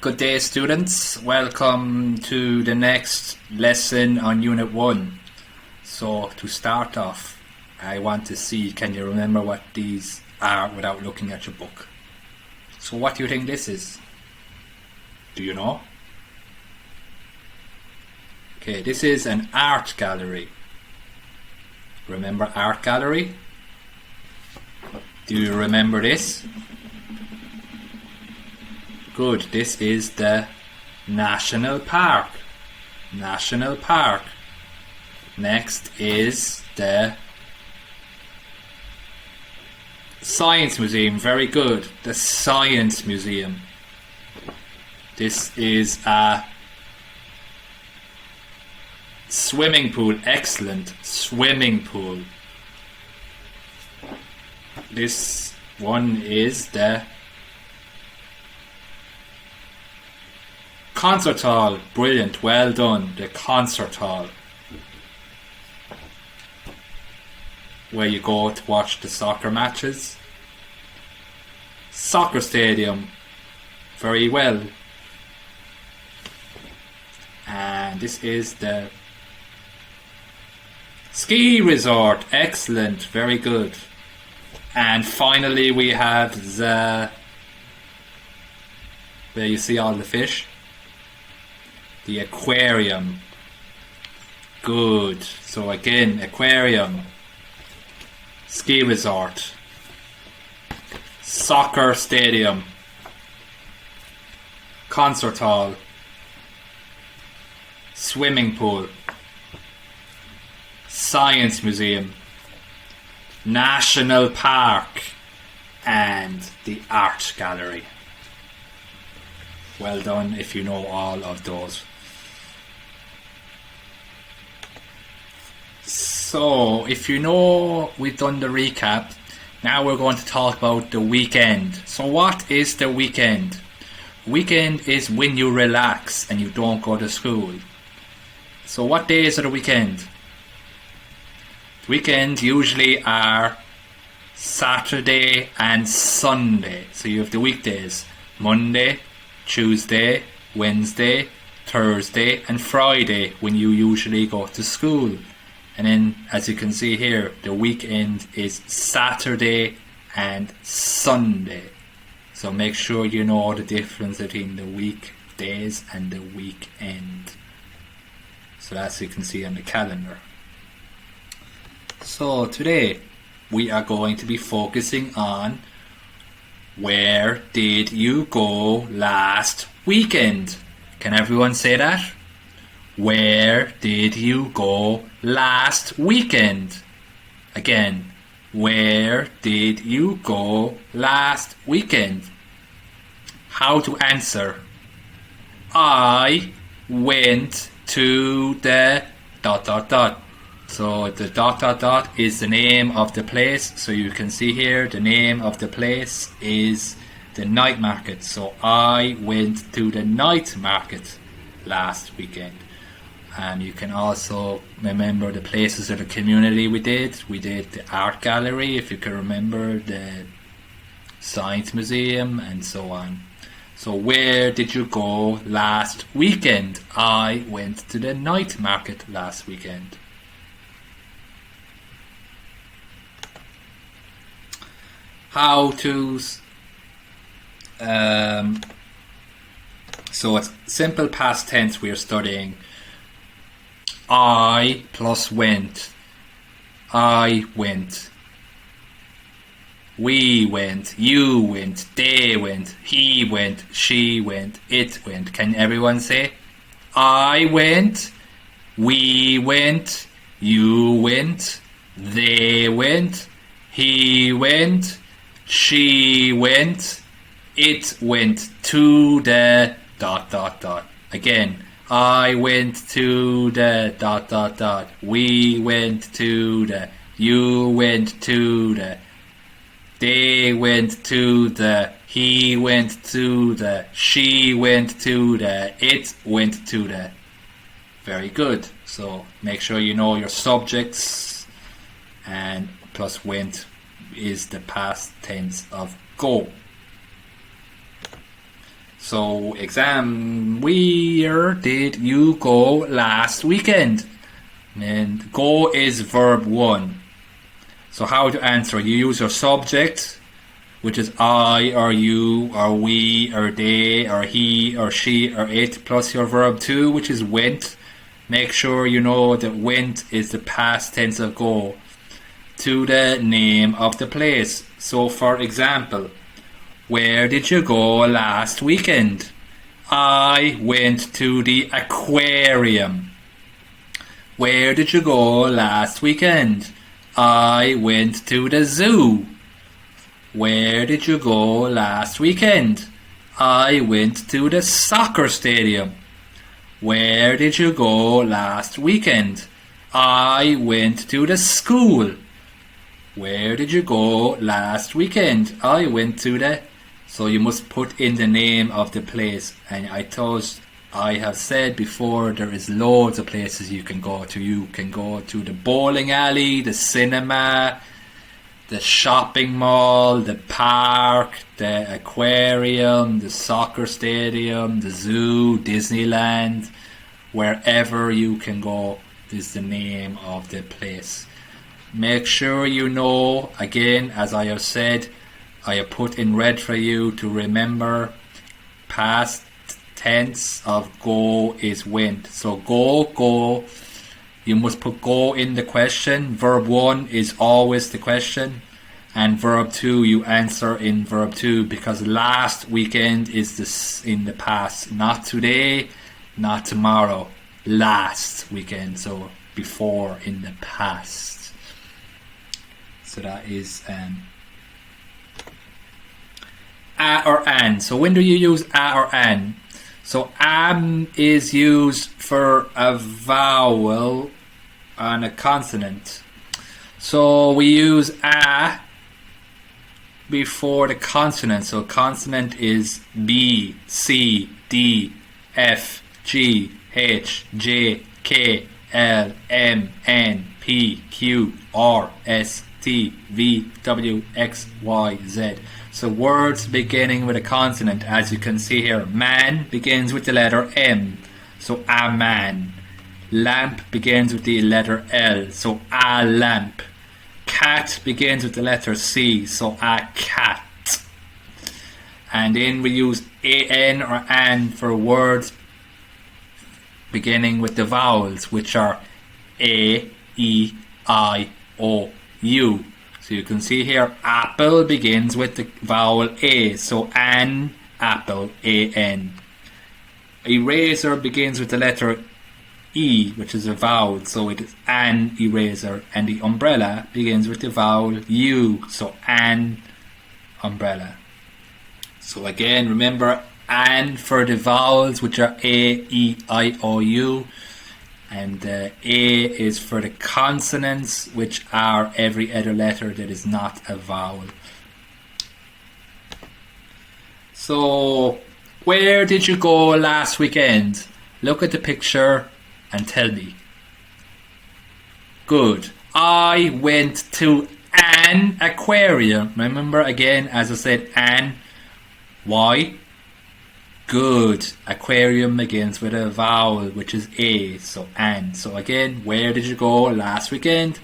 Good day, students. Welcome to the next lesson on Unit 1. So, to start off, I want to see, can you remember what these are without looking at your book? So, what do you think this is? Do you know? Okay, this is an art gallery. Remember art gallery? Do you remember this? Good. This is the National Park. National Park. Next is the Science Museum. Very good. The Science Museum. This is a swimming pool. Excellent. Swimming pool. This one is the concert hall. Brilliant. Well done. The concert hall, where you go to watch the soccer matches. Soccer stadium. Very well. And this is the ski resort. Excellent. Very good. And finally we have the, where you see all the fish, the aquarium. Good. So again, aquarium, ski resort, soccer stadium, concert hall, swimming pool, science museum, national park, and the art gallery. Well done if you know all of those. So, if you know we've done the recap, now we're going to talk about the weekend. So what is the weekend? Weekend is when you relax and you don't go to school. So what days are the weekend? Weekends usually are Saturday and Sunday. So you have the weekdays: Monday, Tuesday, Wednesday, Thursday and Friday, when you usually go to school. And then, as you can see here, the weekend is Saturday and Sunday. So make sure you know the difference between the weekdays and the weekend. So as you can see on the calendar. So today we are going to be focusing on where did you go last weekend? Can everyone say that? Where did you go last weekend? Again, where did you go last weekend? How to answer? I went to the ... So the ... is the name of the place. So you can see here the name of the place is the night market. So I went to the night market last weekend. And you can also remember the places of the community we did. We did the art gallery, if you can remember, the science museum, and so on. So where did you go last weekend? I went to the night market last weekend. How to... so it's simple past tense we're studying. I plus went. I went. We went. You went. They went. He went. She went. It went. Can everyone say? I went. We went. You went. They went. He went. She went. It went to the ... Again. I went to the ... We went to the... You went to the... They went to the... He went to the... She went to the... It went to the... Very good. So make sure you know your subjects, and plus went is the past tense of go. So, exam, where did you go last weekend? And go is verb 1. So how to answer? You use your subject, which is I or you or we or they or he or she or it, plus your verb 2, which is went. Make sure you know that went is the past tense of go, to the name of the place. So for example, where did you go last weekend? I went to the aquarium. Where did you go last weekend? I went to the zoo. Where did you go last weekend? I went to the soccer stadium. Where did you go last weekend? I went to the school. Where did you go last weekend? I went to the... So you must put in the name of the place. And I have said before, there is loads of places you can go to. You can go to the bowling alley, the cinema, the shopping mall, the park, the aquarium, the soccer stadium, the zoo, Disneyland. Wherever you can go is the name of the place. Make sure you know, again, as I have said, I have put in red for you to remember past tense of go is went. So go, you must put go in the question. Verb 1 is always the question, and verb 2 you answer in verb 2, because last weekend is this in the past, not today, not tomorrow, last weekend, so before in the past. So that is a or an. So when do you use a or an? So is used for a vowel and a consonant. So we use a before the consonant. So consonant is B, C, D, F, G, H, J, K, L, M, N, P, Q, R, S, T, V, W, X, Y, Z. So words beginning with a consonant, as you can see here. Man begins with the letter M, so a man. Lamp begins with the letter L, so a lamp. Cat begins with the letter C, so a cat. And then we use an or an for words beginning with the vowels, which are A, E, I, O, U. So you can see here, apple begins with the vowel A, so an apple, A-N. Eraser begins with the letter E, which is a vowel, so it is an eraser. And the umbrella begins with the vowel U, so an umbrella. So again, remember, an for the vowels, which are A, E, I, O, U. And A is for the consonants, which are every other letter that is not a vowel. So, where did you go last weekend? Look at the picture and tell me. Good. I went to an aquarium. Remember again, as I said, an. Why? Good. Aquarium begins with a vowel, which is A, so an. So again, where did you go last weekend?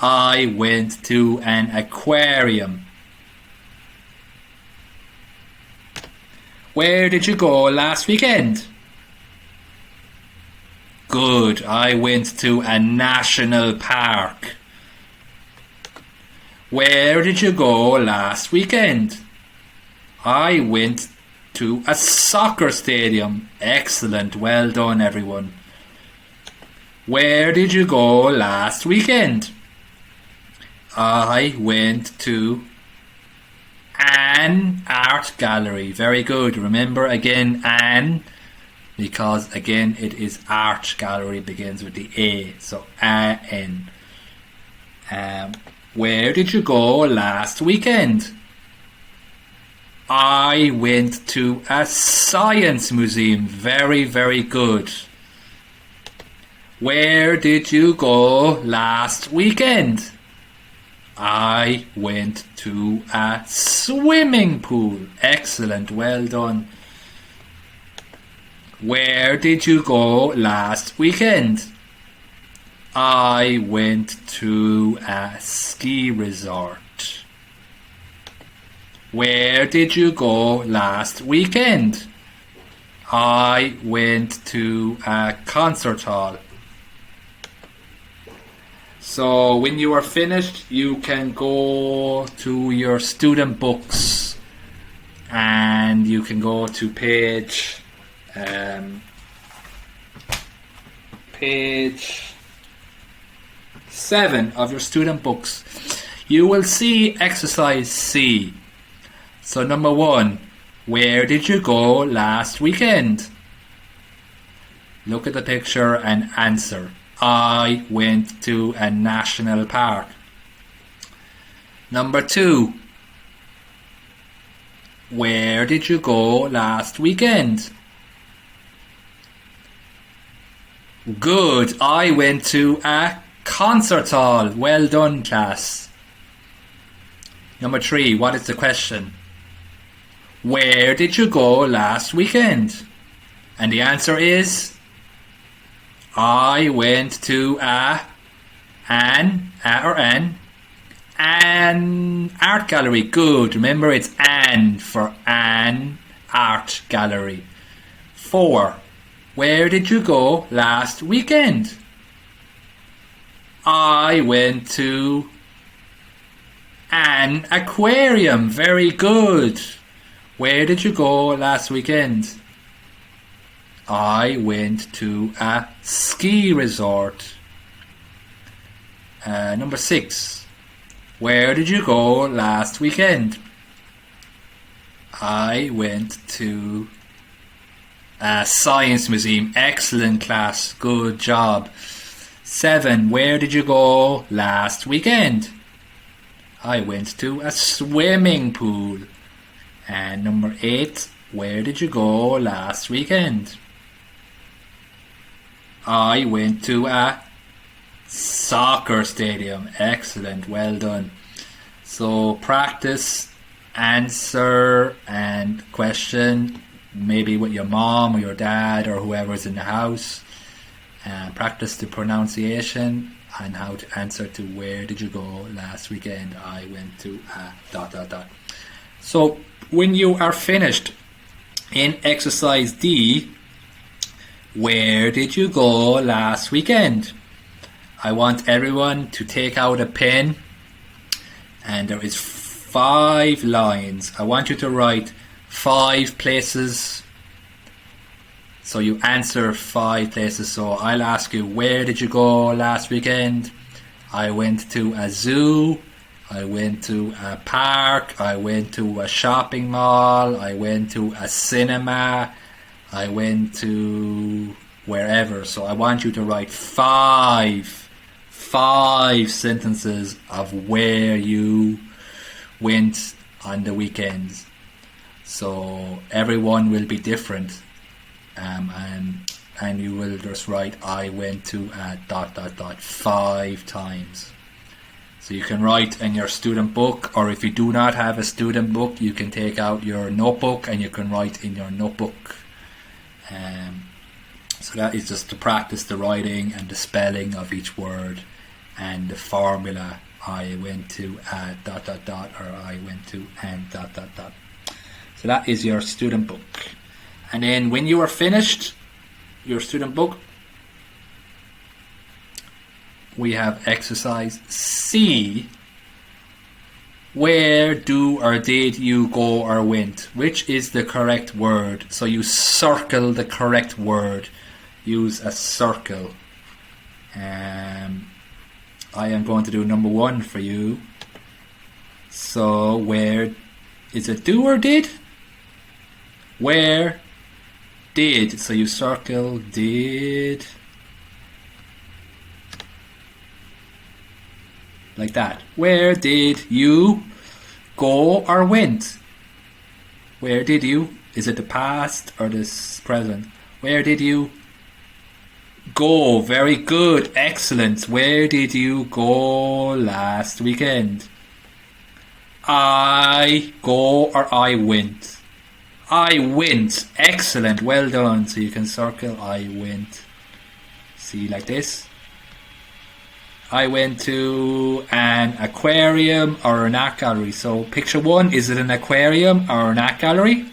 I went to an aquarium. Where did you go last weekend? Good. I went to a national park. Where did you go last weekend? I went to a soccer stadium. Excellent. Well done, everyone. Where did you go last weekend? I went to an art gallery. Very good. Remember again, an, because again it is art gallery, begins with the A, so A-N. Where did you go last weekend? I went to a science museum. Very, very good. Where did you go last weekend? I went to a swimming pool. Excellent, well done. Where did you go last weekend? I went to a ski resort. Where did you go last weekend? I went to a concert hall. So when you are finished, you can go to your student books and you can go to page 7 of your student books. You will see exercise C. So number 1, where did you go last weekend? Look at the picture and answer. I went to a national park. Number 2, where did you go last weekend? Good. I went to a concert hall. Well done, class. Number 3, what is the question? Where did you go last weekend? And the answer is I went to an art gallery. Good. Remember, it's an for an art gallery. 4, where did you go last weekend? I went to an aquarium. Very good. Where did you go last weekend? I went to a ski resort. Number 6. Where did you go last weekend? I went to a science museum. Excellent, class. Good job. 7. Where did you go last weekend? I went to a swimming pool. And number 8. Where did you go last weekend? I went to a soccer stadium. Excellent, well done. So practice, answer and question, maybe with your mom or your dad or whoever's in the house. Practice the pronunciation and how to answer to where did you go last weekend. I went to a ... So when you are finished in exercise D, where did you go last weekend? I want everyone to take out a pen, and there is 5 lines. I want you to write 5 places. So you answer 5 places. So I'll ask you, where did you go last weekend? I went to a zoo. I went to a park. I went to a shopping mall. I went to a cinema. I went to wherever. So I want you to write 5 sentences of where you went on the weekends. So everyone will be different. And you will just write I went to a ... 5 times. So you can write in your student book, or if you do not have a student book, you can take out your notebook and you can write in your notebook. So that is just to practice the writing and the spelling of each word and the formula. I went to a ... or I went to an ... So that is your student book. And then when you are finished your student book, we have exercise C. Where do or did you go or went? Which is the correct word? So you circle the correct word. Use a circle. I am going to do number 1 for you. So where is it? Do or did? Where did? So you circle did. Like that. Where did you go or went? Where did you? Is it the past or the present? Where did you go? Very good. Excellent. Where did you go last weekend? I go or I went? I went. Excellent. Well done. So you can circle I went. See, like this. I went to an aquarium or an art gallery. So picture 1, is it an aquarium or an art gallery?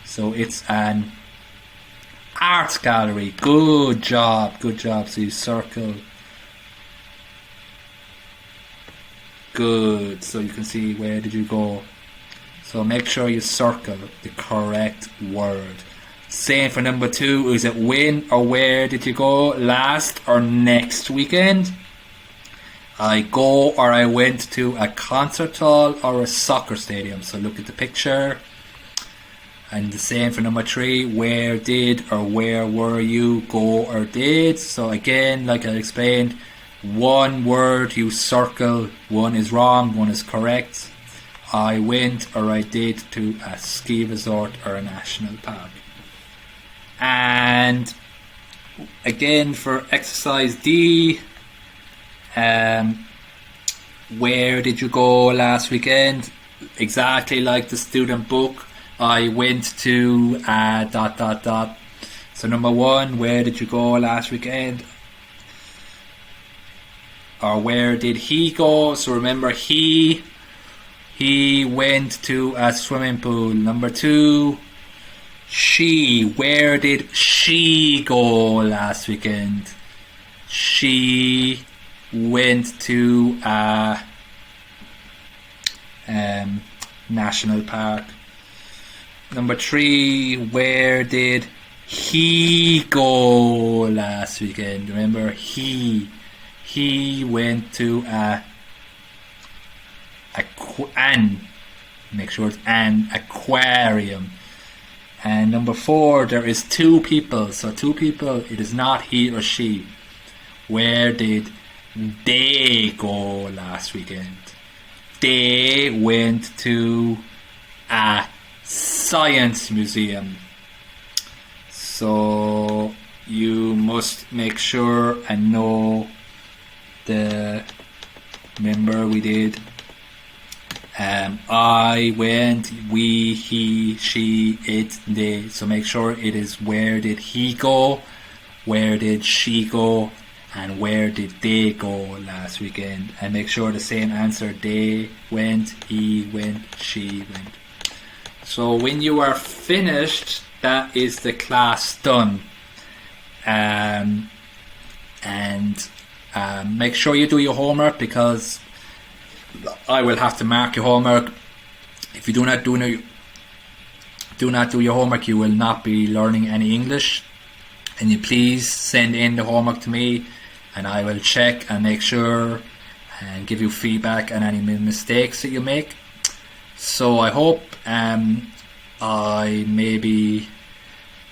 So it's an art gallery. Good job. Good job. So you circle. Good. So you can see where did you go. So make sure you circle the correct word. Same for number 2. Is it when or where did you go last or next weekend? I go or I went to a concert hall or a soccer stadium. So look at the picture. And the same for number 3. Where did or where were you go or did? So again, like I explained, one word you circle. One is wrong, one is correct. I went or I did to a ski resort or a national park. And again for exercise D, where did you go last weekend? Exactly like the student book. I went to ... So number 1, where did you go last weekend? Or where did he go? So remember, he went to a swimming pool. Number 2, she. Where did she go last weekend? She went to a national park. Number 3, where did he go last weekend? Remember, he went to make sure it's an aquarium. And number 4, there is 2 people. So 2 people, it is not he or she. Where did they go last weekend? They went to a science museum. So you must make sure and know remember we did I went, we, he, she, it, they. So make sure it is where did he go, where did she go, and where did they go last weekend. And make sure the same answer, they went, he went, she went. So when you are finished, that is the class done. Make sure you do your homework, because I will have to mark your homework. If you do not do your homework, you will not be learning any English. And you please send in the homework to me, and I will check and make sure and give you feedback on any mistakes that you make. So I hope I maybe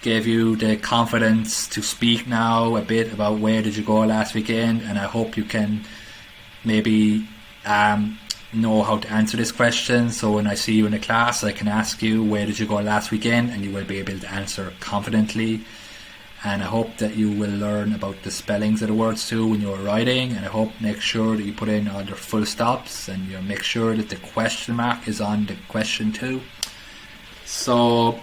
gave you the confidence to speak now a bit about where did you go last weekend, and I hope you can maybe know how to answer this question. So when I see you in the class, I can ask you where did you go last weekend, and you will be able to answer confidently. And I hope that you will learn about the spellings of the words too when you're writing, and I hope make sure that you put in all your full stops, and you make sure that the question mark is on the question too. So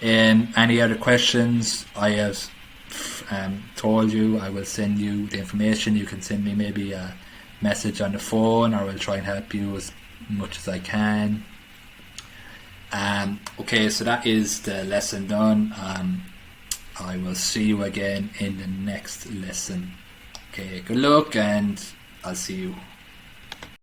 any other questions, I have told you I will send you the information. You can send me maybe a message on the phone, or I will try and help you as much as I can. Okay, so that is the lesson done. I will see you again in the next lesson. Okay, good luck, and I'll see you.